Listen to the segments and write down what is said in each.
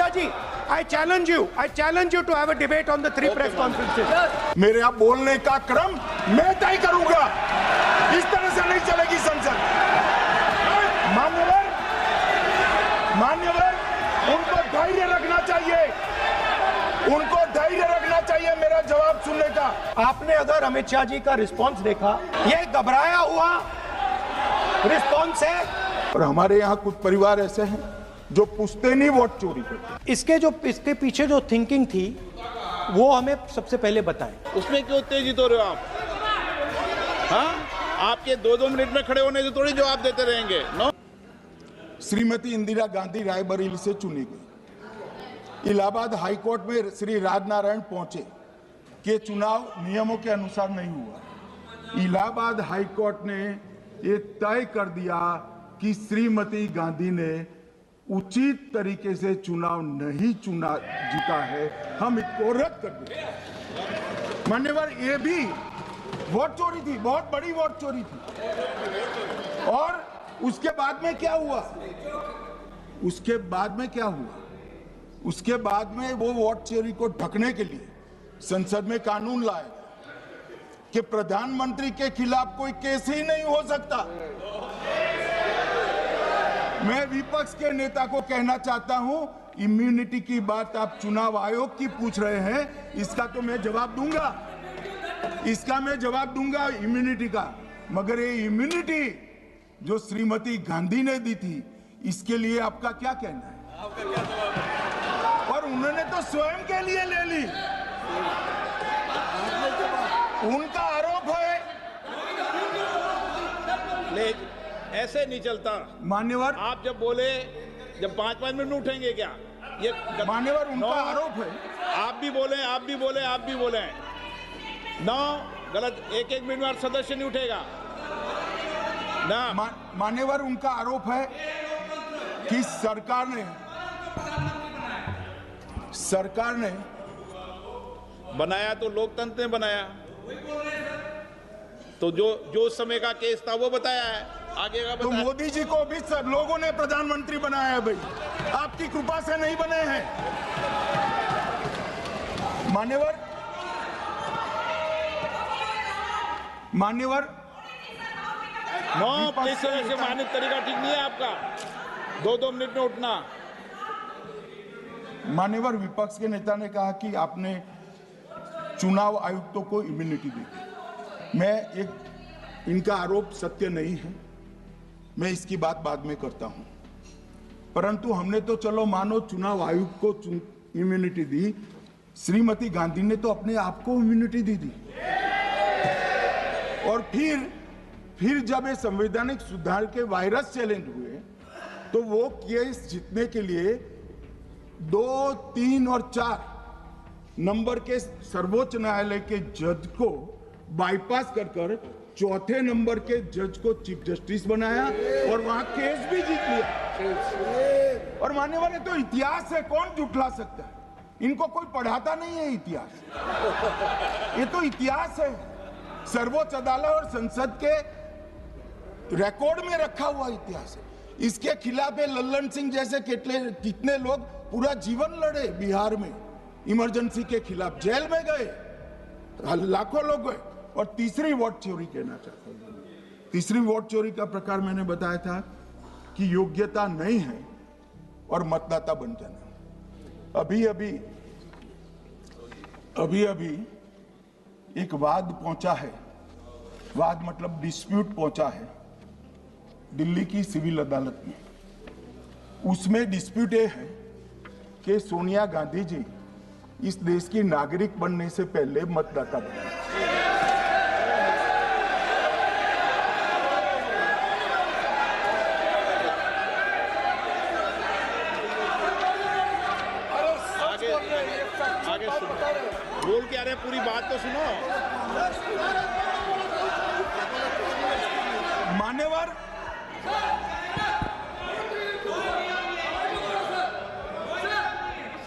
Shah ji, I challenge you to have a debate on the 3 press conferences. मेरे यहाँ बोलने का क्रम मैं तय करूंगा, इस तरह से नहीं चलेगी संसद। मान्यवर, उनको धैर्य रखना चाहिए मेरा जवाब सुनने का। आपने अगर अमित शाह जी का रिस्पॉन्स देखा, ये घबराया हुआ रिस्पॉन्स है। और हमारे यहाँ कुछ परिवार ऐसे हैं जो पूछते नहीं, वोट चोरी करते। इसके पीछे जो थिंकिंग थी वो हमें सबसे पहले बताएं। उसमें क्यों उत्तेजित हो रहे हो आप? हाँ, आपके 2-2 मिनट में खड़े होने से थोड़ी जवाब देते रहेंगे। नो। श्रीमती इंदिरा गांधी रायबरेली से चुनी गई। इलाहाबाद हाईकोर्ट में श्री राजनारायण पहुंचे कि चुनाव नियमों के अनुसार नहीं हुआ। इलाहाबाद हाईकोर्ट ने ये तय कर दिया कि श्रीमती गांधी ने उचित तरीके से चुनाव नहीं जीता है, हम इसको रद्द कर दें। मान्यवर, ये भी वोट चोरी थी, बहुत बड़ी वोट चोरी थी। और उसके बाद में क्या हुआ? उसके बाद में वो वोट चोरी को ढकने के लिए संसद में कानून लाए कि प्रधानमंत्री के खिलाफ कोई केस ही नहीं हो सकता। मैं विपक्ष के नेता को कहना चाहता हूं, इम्यूनिटी की बात आप चुनाव आयोग की पूछ रहे हैं, इसका तो मैं जवाब दूंगा, इम्यूनिटी का। मगर ये इम्यूनिटी जो श्रीमती गांधी ने दी थी, इसके लिए आपका क्या कहना है? और उन्होंने तो स्वयं के लिए ले ली। उनका आरोप है। ऐसे नहीं चलता मान्यवर। आप जब बोले, जब 5-5 मिनट उठेंगे क्या? ये मान्यवर, उनका आरोप है। आप भी बोले। नो, गलत। 1-1 मिनट में सदस्य नहीं उठेगा ना। मान्यवर, उनका आरोप है कि सरकार ने बनाया तो लोकतंत्र ने बनाया, तो जो समय का केस था वो बताया है, आगे का तो बताया। मोदी जी को भी सब लोगों ने प्रधानमंत्री बनाया है भाई, आपकी कृपा से नहीं बने हैं। मान्यवर, नो, प्लीज से मानित तरीका ठीक नहीं है आपका, 2-2 मिनट में उठना। मान्यवर, विपक्ष के नेता ने कहा कि आपने चुनाव आयुक्तों को इम्यूनिटी दी। इनका आरोप सत्य नहीं है, मैं इसकी बात बाद में करता हूं। परंतु हमने तो चलो मानो चुनाव आयुक्त को इम्यूनिटी दी, श्रीमती गांधी ने तो अपने आप को इम्यूनिटी दी। और फिर जब ये संवैधानिक सुधार के वायरस चैलेंज हुए, तो वो केस जीतने के लिए 2, 3 और 4 नंबर के सर्वोच्च न्यायालय के जज को बाईपास कर 4थे नंबर के जज को चीफ जस्टिस बनाया और वहां केस भी जीत लिया। और मान्यवर, ये तो इतिहास है, कौन जुटला सकता है? इनको कोई पढ़ाता नहीं है इतिहास, ये तो इतिहास है, सर्वोच्च अदालत और संसद के रिकॉर्ड में रखा हुआ इतिहास है। इसके खिलाफ लल्लन सिंह जैसे कितने लोग पूरा जीवन लड़े बिहार में, इमरजेंसी के खिलाफ जेल में गए, लाखों लोग गए। और तीसरी वोट चोरी कहना चाहता हूं, तीसरी वोट चोरी का प्रकार मैंने बताया था कि योग्यता नहीं है और मतदाता बन जाना। अभी एक वाद पहुंचा है, वाद मतलब डिस्प्यूट पहुंचा है दिल्ली की सिविल अदालत में। उसमें डिस्प्यूट ये है कि सोनिया गांधी जी इस देश की नागरिक बनने से पहले मतदाता बने। आगे बोल क्या रहे, पूरी बात तो सुनो।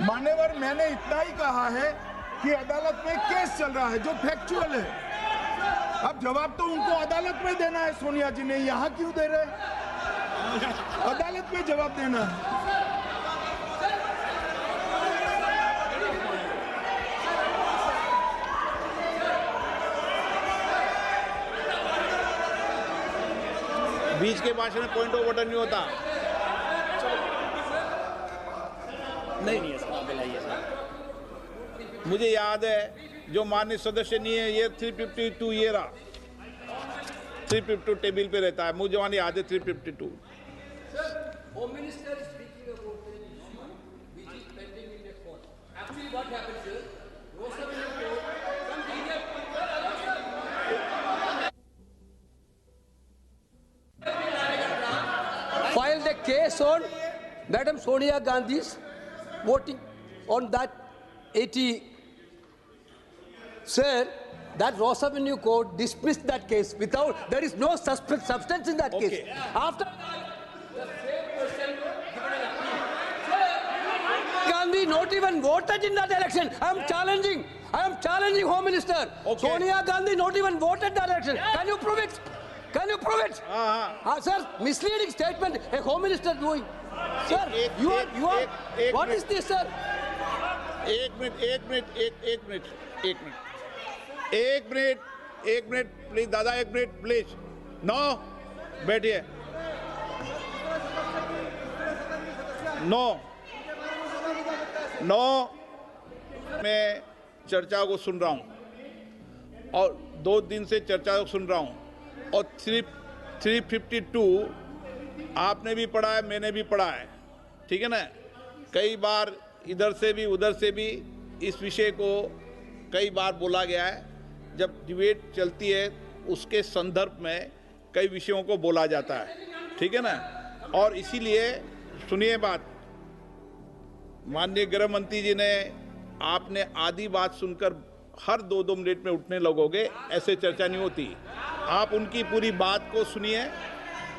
मान्यवर, मैंने इतना ही कहा है कि अदालत में केस चल रहा है जो फैक्चुअल है। अब जवाब तो उनको अदालत में देना है, सोनिया जी ने यहां क्यों दे रहे? अदालत में जवाब देना है। बीच के भाषण में पॉइंट ऑफ ऑर्डर नहीं होता। नहीं है सर, आप बुलाइए सर। मुझे याद है जो माननीय सदस्य नहीं है, ये 352 ये रहा, 352 टेबल पे रहता है, मुझे वहाँ याद है 352। Home Minister is speaking about an issue which is pending in the court. Actually, what happens is, Rosaveni Court, some idiot filed a case on Madam Sonia Gandhi's voting on that 80. Sir, that Ross Avenue Court dismissed that case without, there is no substance in that case. Okay. After that, the same person given an appeal. Sir, Gandhi not even voted in that election. I am challenging Home Minister. Okay. Sonia Gandhi not even voted that election. Can you prove it? Can you prove it? Sir, misleading statement a Home Minister doing. Sir, you are, what is this, sir? एक minute please दादा, एक minute please. No, बैठिए। No, मैं चर्चा को सुन रहा हूं और 2 दिन से चर्चा को सुन रहा हूं, और 352 आपने भी पढ़ा है, मैंने भी पढ़ा है, ठीक है ना। कई बार इधर से भी उधर से भी इस विषय को कई बार बोला गया है। जब डिबेट चलती है उसके संदर्भ में कई विषयों को बोला जाता है, ठीक है ना। और इसीलिए सुनिए बात, माननीय गृह मंत्री जी ने, आपने आधी बात सुनकर हर 2-2 मिनट में उठने लगोगे, ऐसे चर्चा नहीं होती। आप उनकी पूरी बात को सुनिए,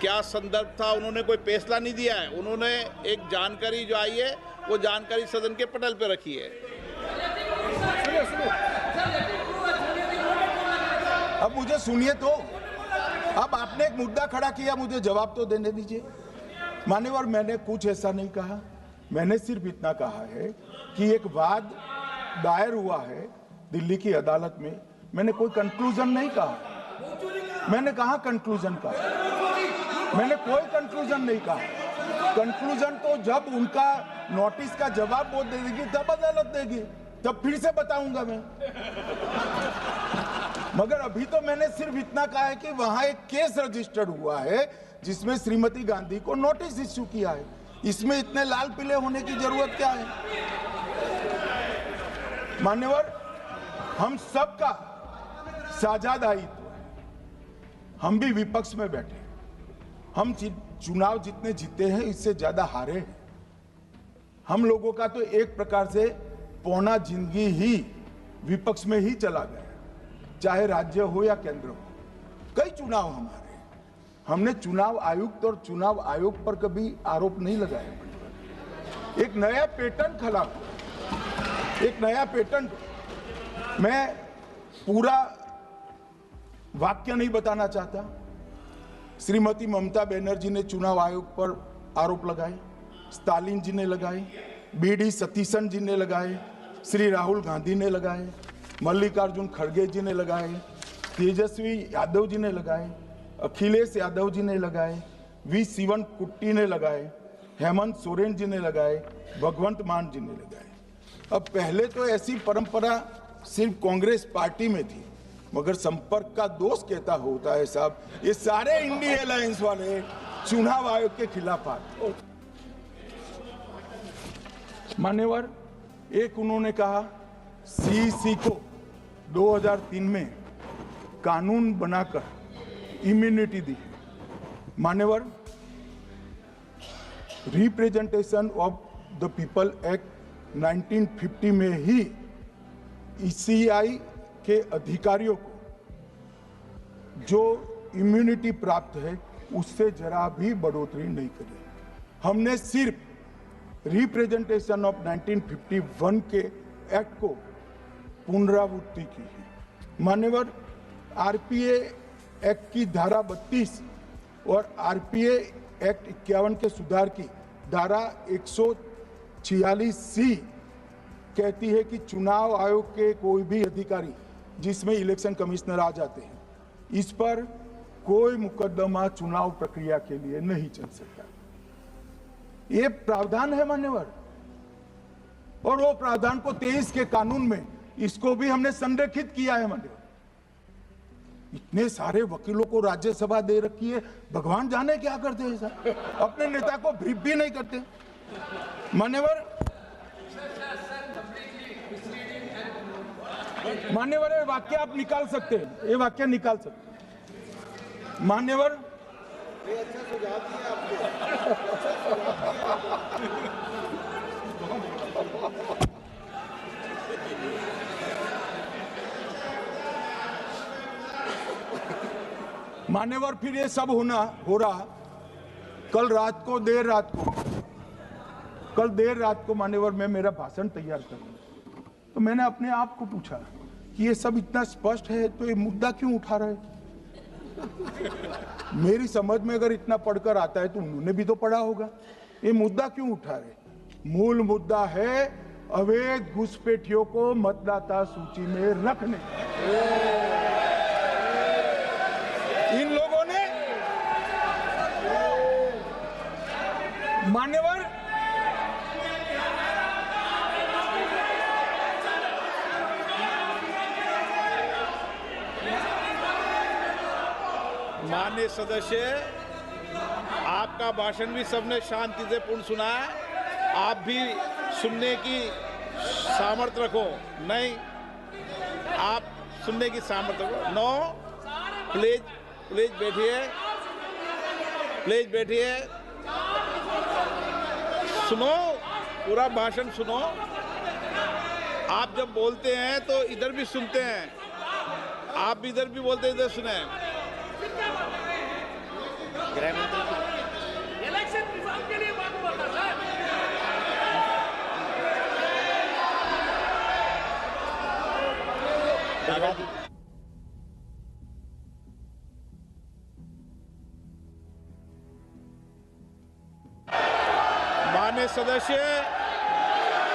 क्या संदर्भ था, उन्होंने कोई फैसला नहीं दिया है, उन्होंने एक जानकारी जो आई है वो जानकारी सदन के पटल पे रखी है। अब मुझे सुनिए तो, अब आपने एक मुद्दा खड़ा किया, मुझे जवाब तो देने दीजिए। मान्यवर, मैंने कुछ ऐसा नहीं कहा, मैंने सिर्फ इतना कहा है कि एक वाद दायर हुआ है दिल्ली की अदालत में, मैंने कोई कंक्लूजन नहीं कहा। मैंने कहा कंक्लूजन का, मैंने कोई कंक्लूजन नहीं कहा। कंक्लूजन तो जब उनका नोटिस का जवाब वो दे देगी तब अदालत देगी, तब फिर से बताऊंगा मैं। मगर अभी तो मैंने सिर्फ इतना कहा है कि वहां एक केस रजिस्टर्ड हुआ है जिसमें श्रीमती गांधी को नोटिस इश्यू किया है। इसमें इतने लाल पीले होने की जरूरत क्या है? मान्यवर, हम सबका साझा दायित्व है, हम भी विपक्ष में बैठे, हम चुनाव जितने जीते हैं इससे ज्यादा हारे हैं। हम लोगों का तो एक प्रकार से पौना जिंदगी ही विपक्ष में ही चला गया, चाहे राज्य हो या केंद्र हो। कई चुनाव हमारे, हमने चुनाव आयुक्त और चुनाव आयोग पर कभी आरोप नहीं लगाया। एक नया पैटर्न खड़ा, एक नया पैटर्न। मैं पूरा वाक्य नहीं बताना चाहता। श्रीमती ममता बनर्जी ने चुनाव आयोग पर आरोप लगाए, स्टालिन जी ने लगाए, बीडी सतीशन जी ने लगाए, श्री राहुल गांधी ने लगाए, मल्लिकार्जुन खड़गे जी ने लगाए, तेजस्वी यादव जी ने लगाए, अखिलेश यादव जी ने लगाए, वी शिवन कुट्टी ने लगाए, हेमंत सोरेन जी ने लगाए, भगवंत मान जी ने लगाए। अब पहले तो ऐसी परंपरा सिर्फ कांग्रेस पार्टी में थी, मगर संपर्क का दोष कहता होता है साहब, ये सारे इंडिया अलायंस वाले चुनाव आयोग के खिलाफ आते। मान्यवर, एक उन्होंने कहा सीईसी को 2003 में कानून बनाकर इम्यूनिटी दी। मान्यवर, representation of the people act 1950 में ही ईसीआई के अधिकारियों को जो इम्यूनिटी प्राप्त है उससे जरा भी बढ़ोतरी नहीं करी। हमने सिर्फ रिप्रेजेंटेशन ऑफ 1951 के एक्ट को पुनरावृत्ति की है। मान्यवर, आरपीए एक्ट की धारा 32 और आरपीए एक्ट 51 के सुधार की धारा 146C कहती है कि चुनाव आयोग के कोई भी अधिकारी जिसमें इलेक्शन कमिश्नर आ जाते हैं, इस पर कोई मुकदमा चुनाव प्रक्रिया के लिए नहीं चल सकता। ये प्रावधान है मान्यवर, और वो प्रावधान को 23 के कानून में इसको भी हमने संरेखित किया है मान्यवर। इतने सारे वकीलों को राज्यसभा दे रखी है, भगवान जाने क्या करते हैं सर, अपने नेता को ब्रीफ भी नहीं करते मान्यवर। मान्यवर ये वाक्य आप निकाल सकते हैं, ये वाक्य निकाल सकते हैं मान्यवर। मान्यवर फिर ये सब हो रहा कल देर रात को मान्यवर मैं मेरा भाषण तैयार कर रहा, तो मैंने अपने आप को पूछा कि ये सब इतना स्पष्ट है तो ये मुद्दा क्यों उठा रहे। मेरी समझ में अगर इतना पढ़कर आता है तो उन्होंने भी तो पढ़ा होगा, ये मुद्दा क्यों उठा रहे। मूल मुद्दा है अवैध घुसपैठियों को मतदाता सूची में रखने। इन लोगों ने मान्यवर माननीय सदस्य, आपका भाषण भी सबने शांति से पूर्ण सुना है। आप भी सुनने की सामर्थ्य रखो। नहीं, आप सुनने की सामर्थ्य रखो। नो, प्लीज बैठिए, प्लीज बैठिए, सुनो, पूरा भाषण सुनो। आप जब बोलते हैं तो इधर भी सुनते हैं, आप भी इधर भी बोलते हैं, इधर सुने। इलेक्शन रिजल्ट के लिए बात बोलता सर। माननीय सदस्य,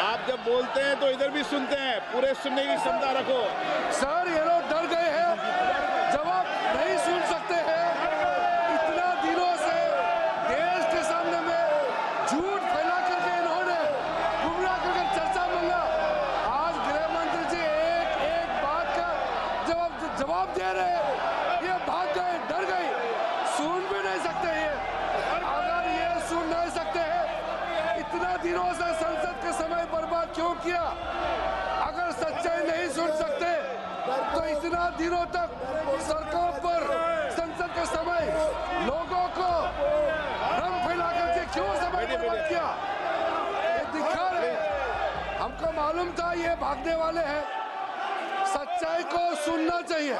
आप जब बोलते हैं तो इधर भी सुनते हैं, पूरे सुनने की क्षमता रखो। सर ये लोग डर गए हैं, जवाब नहीं सुन सकते हैं। इतना दिनों से देश के सामने में झूठ फैला करके इन्होंने गुमराह करके चर्चा मंगा। आज गृह मंत्री जी एक एक बात का जवाब दे रहे हैं, ये भाग गए, डर गए, सुन भी नहीं सकते। ये अगर ये सुन नहीं सकते हैं, इतना दिनों से संसद के समय बर्बाद क्यों किया। अगर सच्चाई नहीं सुन सकते तो इतना दिनों तक सड़कों पर संसद के समय लोगों को रंग फैला करके क्यों समय बर्बाद किया। ये दिखा रहे, हमको मालूम था ये भागने वाले हैं। सच्चाई को सुनना चाहिए।